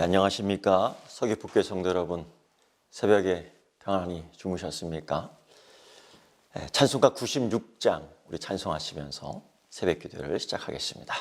안녕하십니까? 서귀포교회 성도 여러분, 새벽에 평안히 주무셨습니까? 찬송가 96장 우리 찬송하시면서 새벽 기도를 시작하겠습니다.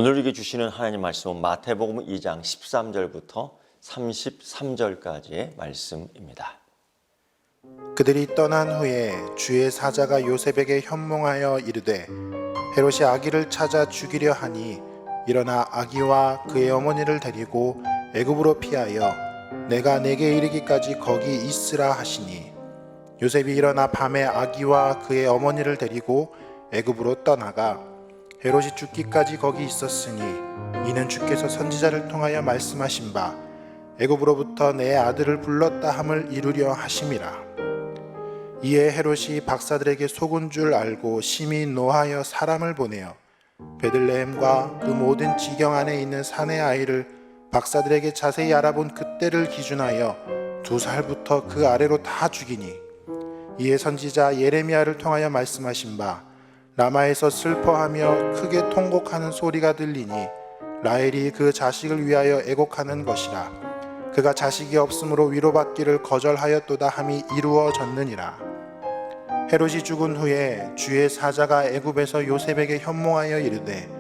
오늘 우리에게 주시는 하나님 말씀은 마태복음 2장 13절부터 33절까지의 말씀입니다. 그들이 떠난 후에 주의 사자가 요셉에게 현몽하여 이르되 헤롯이 아기를 찾아 죽이려 하니 일어나 아기와 그의 어머니를 데리고 애굽으로 피하여 내가 내게 이르기까지 거기 있으라 하시니 요셉이 일어나 밤에 아기와 그의 어머니를 데리고 애굽으로 떠나가 헤롯이 죽기까지 거기 있었으니 이는 주께서 선지자를 통하여 말씀하신 바 애굽으로부터 내 아들을 불렀다 함을 이루려 하심이라. 이에 헤롯이 박사들에게 속은 줄 알고 심히 노하여 사람을 보내어 베들레헴과 그 모든 지경 안에 있는 산의 아이를 박사들에게 자세히 알아본 그때를 기준하여 2살부터 그 아래로 다 죽이니 이에 선지자 예레미야를 통하여 말씀하신 바 라마에서 슬퍼하며 크게 통곡하는 소리가 들리니 라헬이 그 자식을 위하여 애곡하는 것이라. 그가 자식이 없으므로 위로받기를 거절하였도다 함이 이루어졌느니라. 헤롯이 죽은 후에 주의 사자가 애굽에서 요셉에게 현몽하여 이르되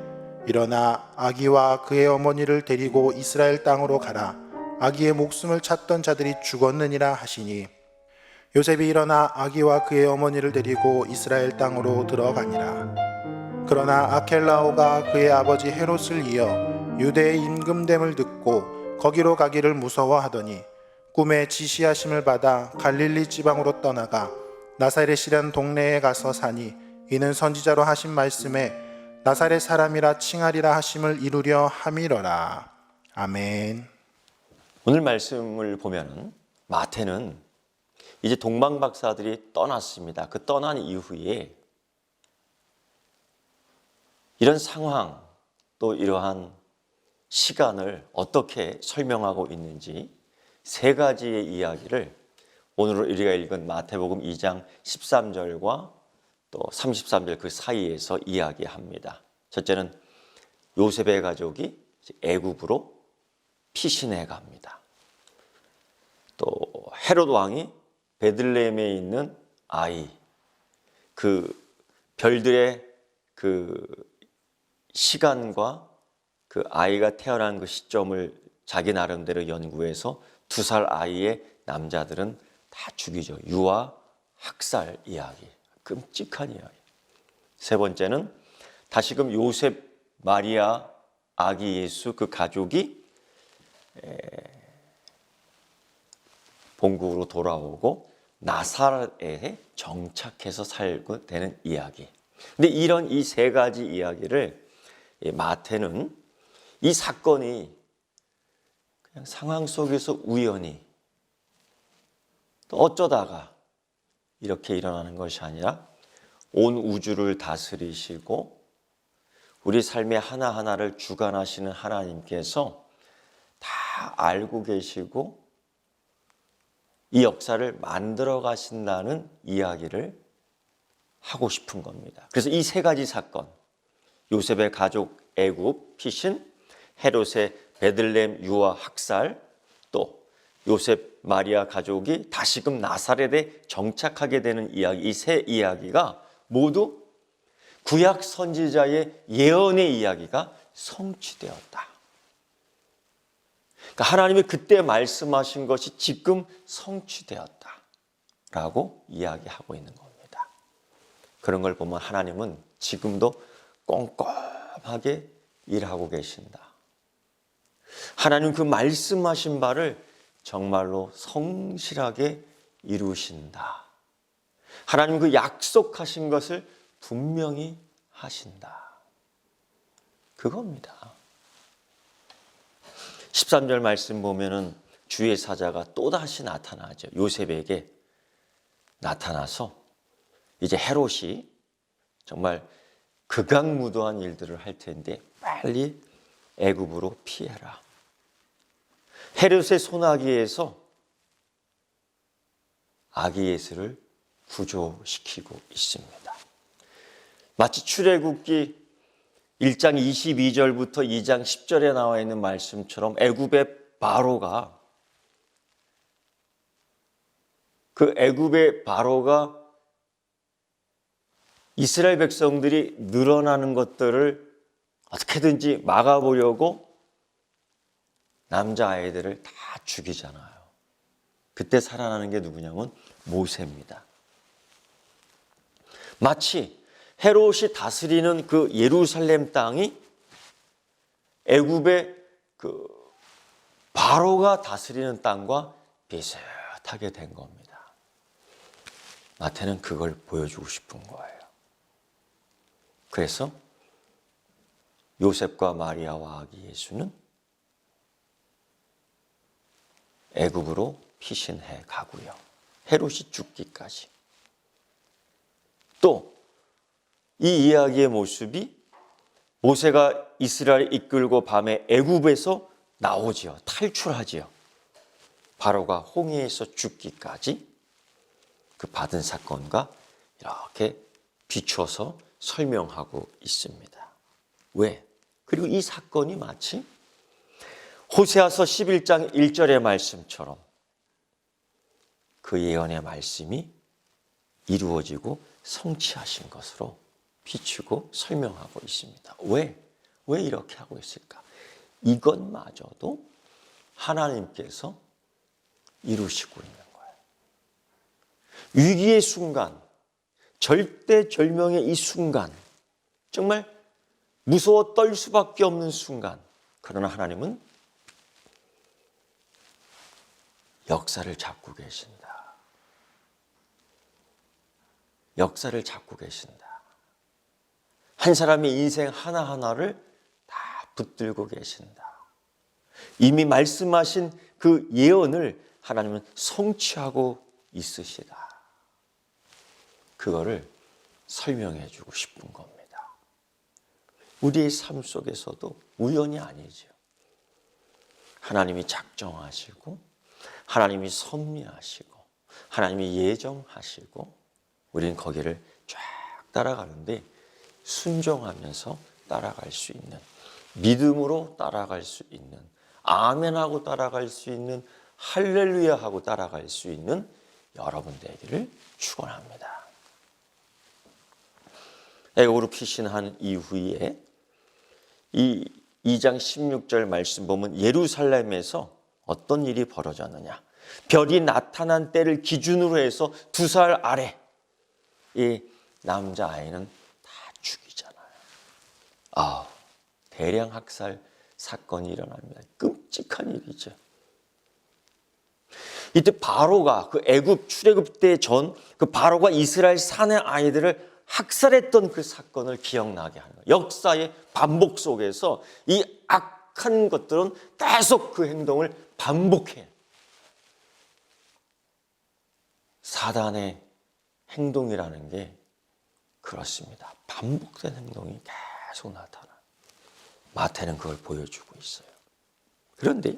일어나 아기와 그의 어머니를 데리고 이스라엘 땅으로 가라. 아기의 목숨을 찾던 자들이 죽었느니라 하시니 요셉이 일어나 아기와 그의 어머니를 데리고 이스라엘 땅으로 들어가니라. 그러나 아켈라오가 그의 아버지 헤롯을 이어 유대의 임금됨을 듣고 거기로 가기를 무서워하더니 꿈에 지시하심을 받아 갈릴리 지방으로 떠나가 나사렛이라는 동네에 가서 사니 이는 선지자로 하신 말씀에 나사렛 사람이라 칭하리라 하심을 이루려 함이러라. 아멘. 오늘 말씀을 보면 마태는 이제 동방박사들이 떠났습니다. 그 떠난 이후에 이런 상황, 또 이러한 시간을 어떻게 설명하고 있는지 세 가지의 이야기를 오늘 우리가 읽은 마태복음 2장 13절과 또 33절 그 사이에서 이야기합니다. 첫째는 요셉의 가족이 애굽으로 피신해 갑니다. 또 헤롯 왕이 베들레헴에 있는 아이, 그 별들의 그 시간과 그 아이가 태어난 그 시점을 자기 나름대로 연구해서 2살 아이의 남자들은 다 죽이죠. 유아 학살 이야기, 끔찍한 이야기. 세 번째는 다시금 요셉, 마리아, 아기 예수 그 가족이 본국으로 돌아오고 나사렛에 정착해서 살고 되는 이야기. 근데 이런 이 세 가지 이야기를 마태는 이 사건이 그냥 상황 속에서 우연히 또 어쩌다가 이렇게 일어나는 것이 아니라 온 우주를 다스리시고 우리 삶의 하나하나를 주관하시는 하나님께서 다 알고 계시고 이 역사를 만들어 가신다는 이야기를 하고 싶은 겁니다. 그래서 이 세 가지 사건, 요셉의 가족 애굽 피신, 헤롯의 베들레헴 유아 학살, 또 요셉 마리아 가족이 다시금 나사렛에 정착하게 되는 이야기, 이 세 이야기가 모두 구약 선지자의 예언의 이야기가 성취되었다. 그러니까 하나님이 그때 말씀하신 것이 지금 성취되었다라고 이야기하고 있는 겁니다. 그런 걸 보면 하나님은 지금도 꼼꼼하게 일하고 계신다. 하나님 그 말씀하신 바를 정말로 성실하게 이루신다. 하나님 그 약속하신 것을 분명히 하신다. 그겁니다. 13절 말씀 보면은 주의 사자가 또다시 나타나죠. 요셉에게 나타나서 이제 헤롯이 정말 극악무도한 일들을 할 텐데 빨리 애굽으로 피해라. 헤롯의 손아귀에서 아기 예수를 구조시키고 있습니다. 마치 출애굽기 1장 22절부터 2장 10절에 나와 있는 말씀처럼 애굽의 바로가 이스라엘 백성들이 늘어나는 것들을 어떻게든지 막아보려고 남자아이들을 다 죽이잖아요. 그때 살아나는 게 누구냐면 모세입니다. 마치 헤롯이 다스리는 그 예루살렘 땅이 애굽의 그 바로가 다스리는 땅과 비슷하게 된 겁니다. 마태는 그걸 보여주고 싶은 거예요. 그래서 요셉과 마리아와 아기 예수는 애굽으로 피신해 가고요. 헤롯이 죽기까지. 또 이 이야기의 모습이 모세가 이스라엘을 이끌고 밤에 애굽에서 나오지요. 탈출하지요. 바로가 홍해에서 죽기까지 그 받은 사건과 이렇게 비춰서 설명하고 있습니다. 왜? 그리고 이 사건이 마치 호세아서 11장 1절의 말씀처럼 그 예언의 말씀이 이루어지고 성취하신 것으로 비추고 설명하고 있습니다. 왜? 왜 이렇게 하고 있을까? 이것마저도 하나님께서 이루시고 있는 거예요. 위기의 순간, 절대절명의 이 순간, 정말 무서워 떨 수밖에 없는 순간, 그러나 하나님은 역사를 잡고 계신다. 역사를 잡고 계신다. 한 사람의 인생 하나하나를 다 붙들고 계신다. 이미 말씀하신 그 예언을 하나님은 성취하고 있으시다. 그거를 설명해 주고 싶은 겁니다. 우리의 삶 속에서도 우연이 아니죠. 하나님이 작정하시고 하나님이 섭리하시고 하나님이 예정하시고 우리는 거기를 쫙 따라가는데 순종하면서 따라갈 수 있는, 믿음으로 따라갈 수 있는, 아멘하고 따라갈 수 있는, 할렐루야하고 따라갈 수 있는 여러분 되기를 축원합니다. 애굽으로 피신한 이후에 이 2장 16절 말씀 보면 예루살렘에서 어떤 일이 벌어졌느냐. 별이 나타난 때를 기준으로 해서 2살 아래 이 남자아이는 다 죽이잖아요. 대량 학살 사건이 일어납니다. 끔찍한 일이죠. 이때 바로가 그 애굽 출애굽 때 전 그 바로가 이스라엘 산의 아이들을 학살했던 그 사건을 기억나게 하는 거예요. 역사의 반복 속에서 이 악한 것들은 계속 그 행동을 반복해요. 사단의 행동이라는 게 그렇습니다. 반복된 행동이 계속 나타나요. 마태는 그걸 보여주고 있어요. 그런데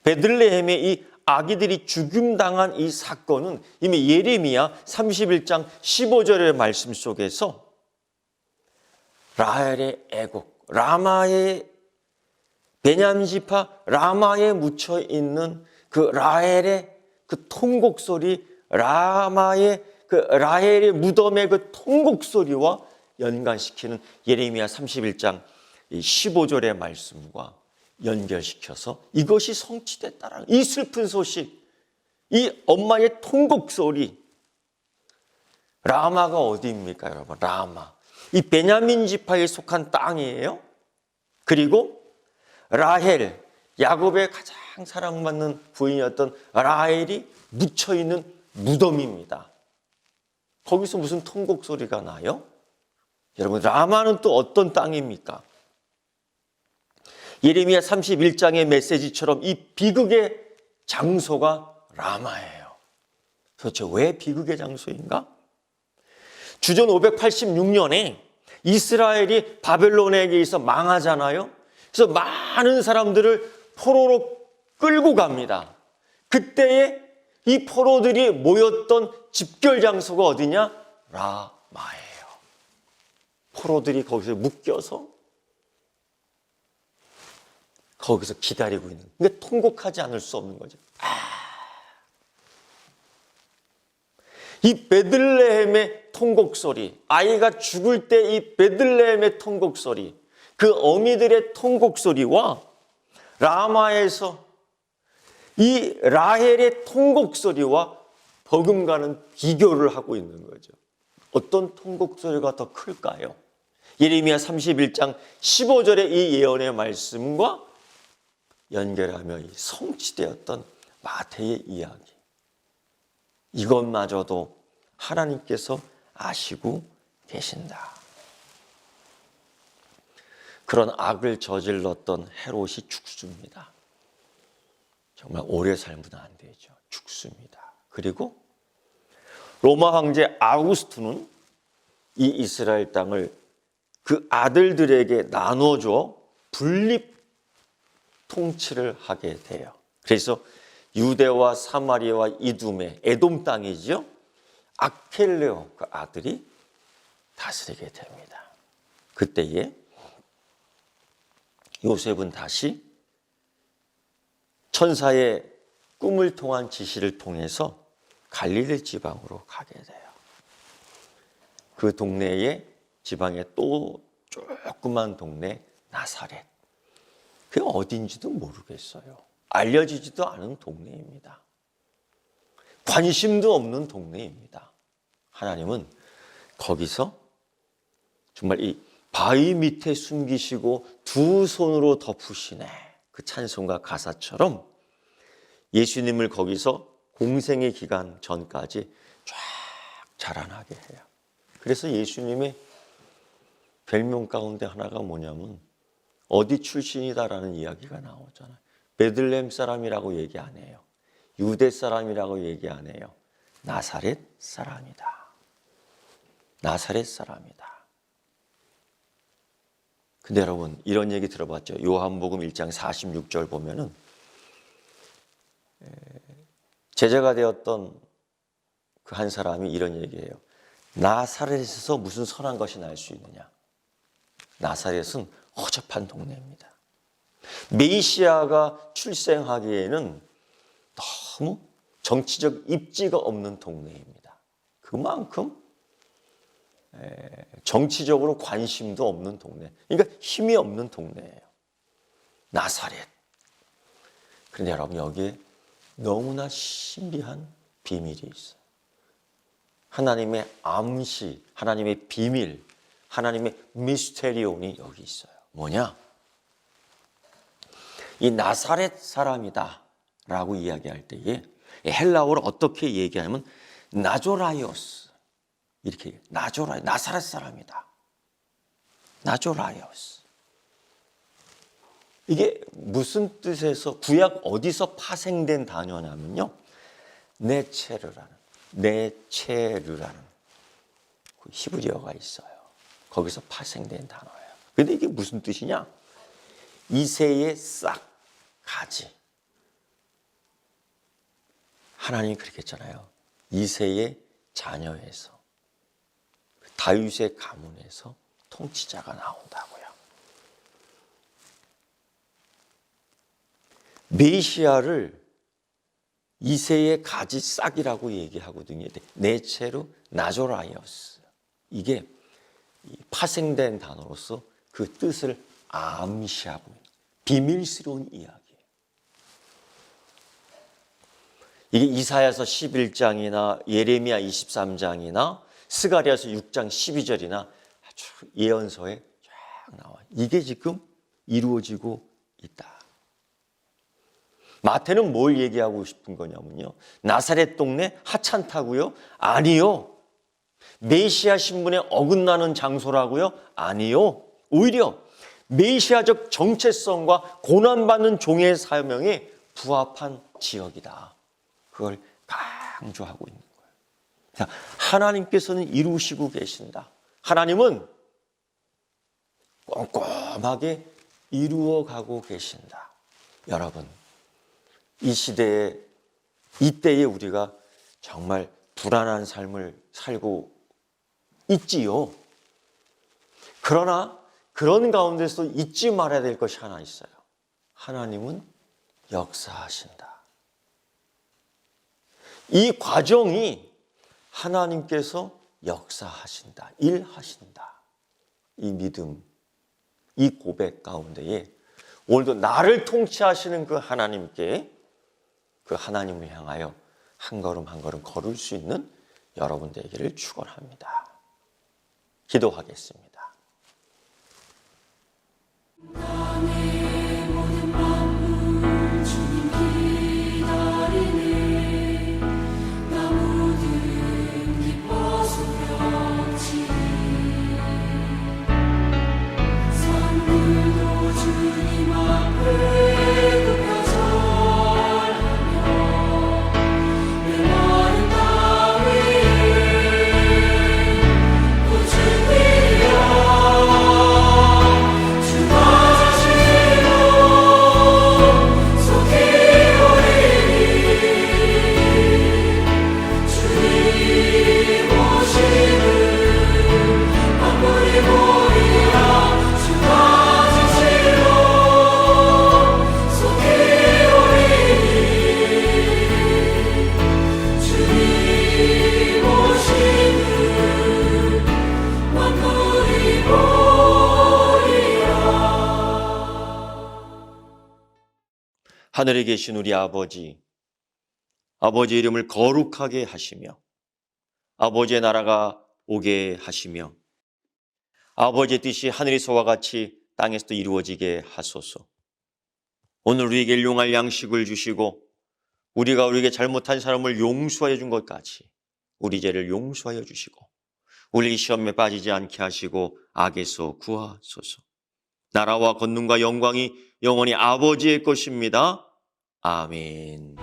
베들레헴의 이 아기들이 죽임당한 이 사건은 이미 예레미야 31장 15절의 말씀 속에서 라헬의 애곡, 라마의 베냐민 지파 라마에 묻혀 있는 그 라헬의 그 통곡 소리, 라마의 그 라헬의 무덤의 그 통곡 소리와 연관시키는 예레미야 31장 15절의 말씀과 연결시켜서 이것이 성취됐다라는 이 슬픈 소식, 이 엄마의 통곡 소리. 라마가 어디입니까, 여러분? 라마. 이 베냐민 지파에 속한 땅이에요. 그리고 라헬, 야곱의 가장 사랑받는 부인이었던 라헬이 묻혀있는 무덤입니다. 거기서 무슨 통곡 소리가 나요? 여러분, 라마는 또 어떤 땅입니까? 예레미야 31장의 메시지처럼 이 비극의 장소가 라마예요. 도대체 왜 비극의 장소인가? 주전 586년에 이스라엘이 바벨론에게 의해서 망하잖아요. 그래서 많은 사람들을 포로로 끌고 갑니다. 그때에 이 포로들이 모였던 집결 장소가 어디냐? 라마예요. 포로들이 거기서 묶여서 거기서 기다리고 있는. 그러니까 통곡하지 않을 수 없는 거죠. 이 베들레헴의 통곡 소리, 아이가 죽을 때 이 베들레헴의 통곡 소리, 그 어미들의 통곡 소리와 라마에서 이 라헬의 통곡 소리와 버금가는 비교를 하고 있는 거죠. 어떤 통곡 소리가 더 클까요? 예레미야 31장 15절의 이 예언의 말씀과 연결하며 성취되었던 마태의 이야기. 이것마저도 하나님께서 아시고 계신다. 그런 악을 저질렀던 헤롯이 죽습니다. 정말 오래 살면 안 되죠. 죽습니다. 그리고 로마 황제 아우구스투는 이 이스라엘 땅을 그 아들들에게 나눠줘 분립 통치를 하게 돼요. 그래서 유대와 사마리아와 이두메, 에돔 땅이죠. 아켈레오 그 아들이 다스리게 됩니다. 그때에 요셉은 다시 천사의 꿈을 통한 지시를 통해서 갈릴리 지방으로 가게 돼요. 그 동네에 지방에 또 조그만 동네 나사렛. 그게 어딘지도 모르겠어요. 알려지지도 않은 동네입니다. 관심도 없는 동네입니다. 하나님은 거기서 정말 이 바위 밑에 숨기시고 두 손으로 덮으시네. 그 찬송가 가사처럼 예수님을 거기서 공생의 기간 전까지 쫙 자라나게 해요. 그래서 예수님의 별명 가운데 하나가 뭐냐면 어디 출신이다라는 이야기가 나오잖아요. 베들레헴 사람이라고 얘기 안 해요. 유대 사람이라고 얘기 안 해요. 나사렛 사람이다. 나사렛 사람이다. 근데 여러분 이런 얘기 들어봤죠? 요한복음 1장 46절 보면은 제자가 되었던 그 한 사람이 이런 얘기예요. 나사렛에서 무슨 선한 것이 날 수 있느냐. 나사렛은 허접한 동네입니다. 메시아가 출생하기에는 너무 정치적 입지가 없는 동네입니다. 그만큼 정치적으로 관심도 없는 동네. 그러니까 힘이 없는 동네예요. 나사렛. 그런데 여러분 여기에 너무나 신비한 비밀이 있어요. 하나님의 암시, 하나님의 비밀, 하나님의 미스테리온이 여기 있어요. 뭐냐? 이 나사렛 사람이다 라고 이야기할 때에 헬라어로 어떻게 얘기하냐면 나조라이오스 이렇게 얘기해요. 나사렛 사람이다. 나조라이오스. 이게 무슨 뜻에서 구약 어디서 파생된 단어냐면요. 네체르라는 그 히브리어가 있어요. 거기서 파생된 단어예요. 근데 이게 무슨 뜻이냐? 이새의 싹, 가지. 하나님이 그렇게 했잖아요. 이새의 자녀에서, 다윗의 가문에서 통치자가 나온다고요. 메시아를 이새의 가지 싹이라고 얘기하거든요. 네체르 나조라이오스. 이게 파생된 단어로서 그 뜻을 암시하고 있는 비밀스러운 이야기예요. 이게 이사야서 11장이나 예레미야 23장이나 스가랴서 6장 12절이나 아주 예언서에 쫙 나와요. 이게 지금 이루어지고 있다. 마태는 뭘 얘기하고 싶은 거냐면요. 나사렛 동네 하찮다고요? 아니요. 메시아 신분에 어긋나는 장소라고요? 아니요. 오히려 메시아적 정체성과 고난받는 종의 사명에 부합한 지역이다. 그걸 강조하고 있는 거예요. 하나님께서는 이루시고 계신다. 하나님은 꼼꼼하게 이루어가고 계신다. 여러분, 이 시대에, 이때에 우리가 정말 불안한 삶을 살고 있지요. 그러나 그런 가운데서 잊지 말아야 될 것이 하나 있어요. 하나님은 역사하신다. 이 과정이 하나님께서 역사하신다, 일하신다. 이 믿음, 이 고백 가운데에 오늘도 나를 통치하시는 그 하나님께, 그 하나님을 향하여 한 걸음 한 걸음 걸을 수 있는 여러분 되기를 축원합니다. 기도하겠습니다. 하늘에 계신 우리 아버지, 아버지의 이름을 거룩하게 하시며 아버지의 나라가 오게 하시며 아버지의 뜻이 하늘에서와 같이 땅에서도 이루어지게 하소서. 오늘 우리에게 일용할 양식을 주시고 우리가 우리에게 잘못한 사람을 용서하여 준 것 같이 우리 죄를 용서하여 주시고 우리 시험에 빠지지 않게 하시고 악에서 구하소서. 나라와 권능과 영광이 영원히 아버지의 것입니다. 아멘.